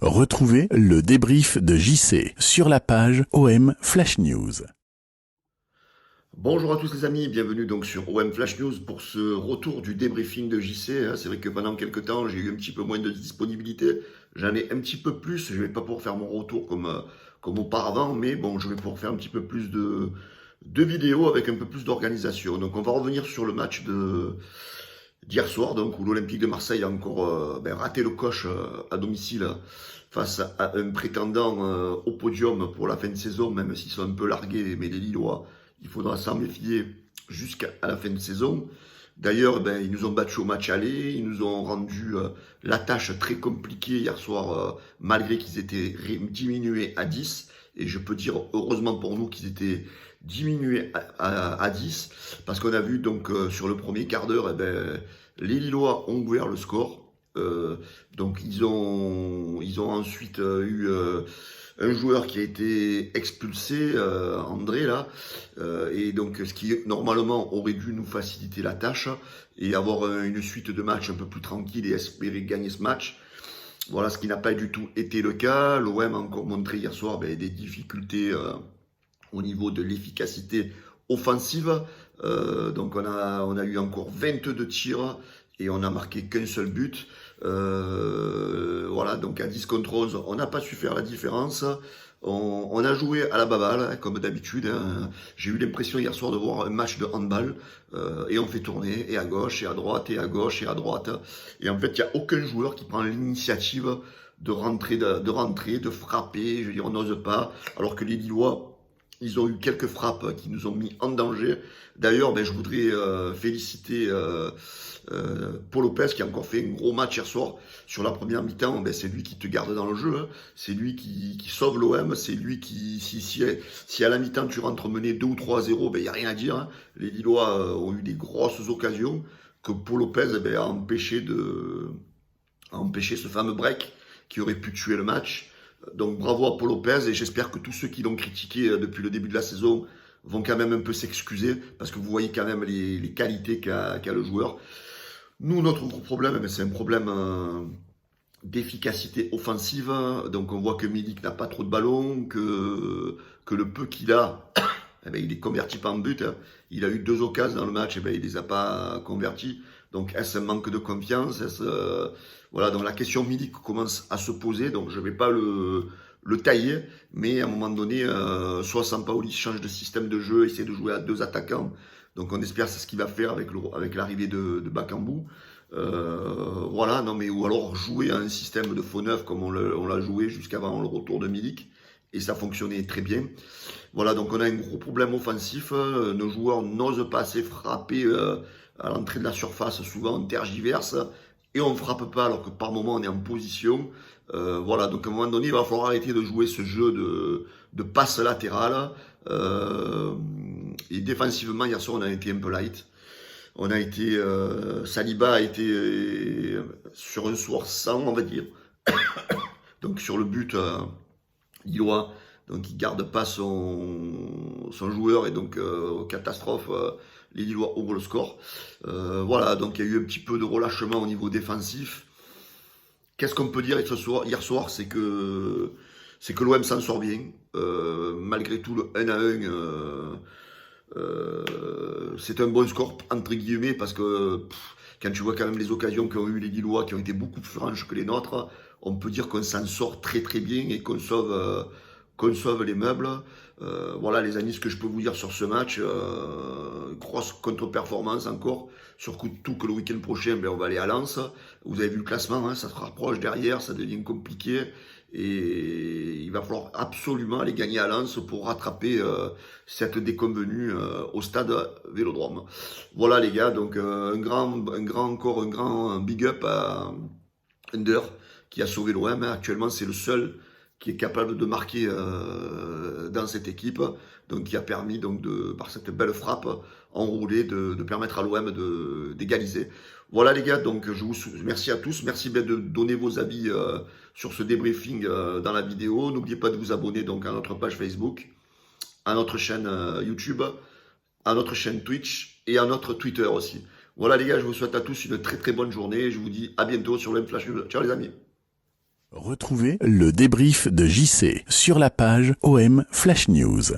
Retrouvez le débrief de JC sur la page OM Flash News. Bonjour à tous les amis, bienvenue donc sur OM Flash News pour ce retour du débriefing de JC. C'est vrai que pendant quelques temps j'ai eu un petit peu moins de disponibilité, j'en ai un petit peu plus, je vais pas pouvoir faire mon retour comme auparavant, mais bon, je vais pouvoir faire un petit peu plus de vidéos avec un peu plus d'organisation. Donc on va revenir sur le match d'hier soir, donc où l'Olympique de Marseille a encore raté le coche à domicile face à un prétendant au podium pour la fin de saison, même s'ils sont un peu largués, mais les Lillois, il faudra s'en méfier jusqu'à la fin de saison. D'ailleurs, ils nous ont battus au match aller, ils nous ont rendu la tâche très compliquée hier soir, malgré qu'ils étaient diminués à 10. Et je peux dire, heureusement pour nous, qu'ils étaient diminués à 10, parce qu'on a vu donc sur le premier quart d'heure, les Lillois ont ouvert le score. Donc ils ont ensuite eu un joueur qui a été expulsé, André là, et donc ce qui normalement aurait dû nous faciliter la tâche et avoir une suite de matchs un peu plus tranquille et espérer gagner ce match. Voilà, ce qui n'a pas du tout été le cas. L'OM a encore montré hier soir des difficultés au niveau de l'efficacité offensive. Donc on a eu encore 22 tirs et on n'a marqué qu'un seul but. Voilà, donc à 10 contre 11, on n'a pas su faire la différence. On a joué à la baballe, hein, comme d'habitude. Hein. J'ai eu l'impression hier soir de voir un match de handball. Et on fait tourner, et à gauche, et à droite, et à gauche, et à droite. Et en fait, il n'y a aucun joueur qui prend l'initiative de rentrer, de frapper. Je veux dire, on n'ose pas. Alors que les Lillois, ils ont eu quelques frappes qui nous ont mis en danger. D'ailleurs, je voudrais féliciter Paul Lopez qui a encore fait un gros match hier soir. Sur la première mi-temps, c'est lui qui te garde dans le jeu. Hein. C'est lui qui sauve l'OM. C'est lui qui, si à la mi-temps tu rentres mené 2 ou 3-0, il n'y a rien à dire. Hein. Les Lillois ont eu des grosses occasions que Paul Lopez a empêché ce fameux break qui aurait pu tuer le match. Donc bravo à Paul Lopez et j'espère que tous ceux qui l'ont critiqué depuis le début de la saison vont quand même un peu s'excuser parce que vous voyez quand même les qualités qu'a le joueur. Nous, notre gros problème, c'est un problème d'efficacité offensive. Donc on voit que Milik n'a pas trop de ballons, que le peu qu'il a, il ne les convertit pas en but. Hein. Il a eu 2 occasions dans le match, il ne les a pas convertis. Donc est-ce un manque de confiance? Voilà, donc la question Milik commence à se poser. Donc je ne vais pas le tailler, mais à un moment donné, soit Sampaoli change de système de jeu, essaie de jouer à 2 attaquants. Donc on espère c'est ce qu'il va faire avec l'arrivée de Bakambu. Voilà, non mais ou alors jouer à un système de faux neuf comme on l'a joué jusqu'avant le retour de Milik. Et ça fonctionnait très bien. Voilà, donc on a un gros problème offensif. Nos joueurs n'osent pas assez frapper à l'entrée de la surface. Souvent, on tergiverse et on ne frappe pas alors que par moment, on est en position. Voilà, donc à un moment donné, il va falloir arrêter de jouer ce jeu de passe latérale. Et défensivement, hier soir, on a été un peu light. On a été... Saliba a été sur un soir sans, on va dire. Donc sur le but... Lillois, donc il garde pas son joueur et donc catastrophe, les Lillois ouvrent le score. Voilà, donc il y a eu un petit peu de relâchement au niveau défensif. Qu'est-ce qu'on peut dire hier soir, c'est que l'OM s'en sort bien. Malgré tout, le 1-1, c'est un bon score entre guillemets parce que quand tu vois quand même les occasions qu'ont eu les Lillois qui ont été beaucoup plus franches que les nôtres, on peut dire qu'on s'en sort très très bien et qu'on sauve les meubles. Voilà les amis, ce que je peux vous dire sur ce match. Grosse contre-performance encore. Surtout que le week-end prochain, on va aller à Lens. Vous avez vu le classement, hein, ça se rapproche derrière, ça devient compliqué. Et il va falloir absolument aller gagner à Lens pour rattraper cette déconvenue au stade Vélodrome. Voilà les gars, donc un grand big up à Under qui a sauvé l'OM. Actuellement, c'est le seul qui est capable de marquer dans cette équipe, donc qui a permis donc par cette belle frappe enroulée de permettre à l'OM d'égaliser. Voilà les gars, donc je vous merci à tous, merci de donner vos avis sur ce débriefing dans la vidéo. N'oubliez pas de vous abonner donc à notre page Facebook, à notre chaîne YouTube, à notre chaîne Twitch et à notre Twitter aussi. Voilà les gars, je vous souhaite à tous une très très bonne journée. Je vous dis à bientôt sur le Flash News. Ciao les amis. Retrouvez le débrief de JC sur la page OM Flash News.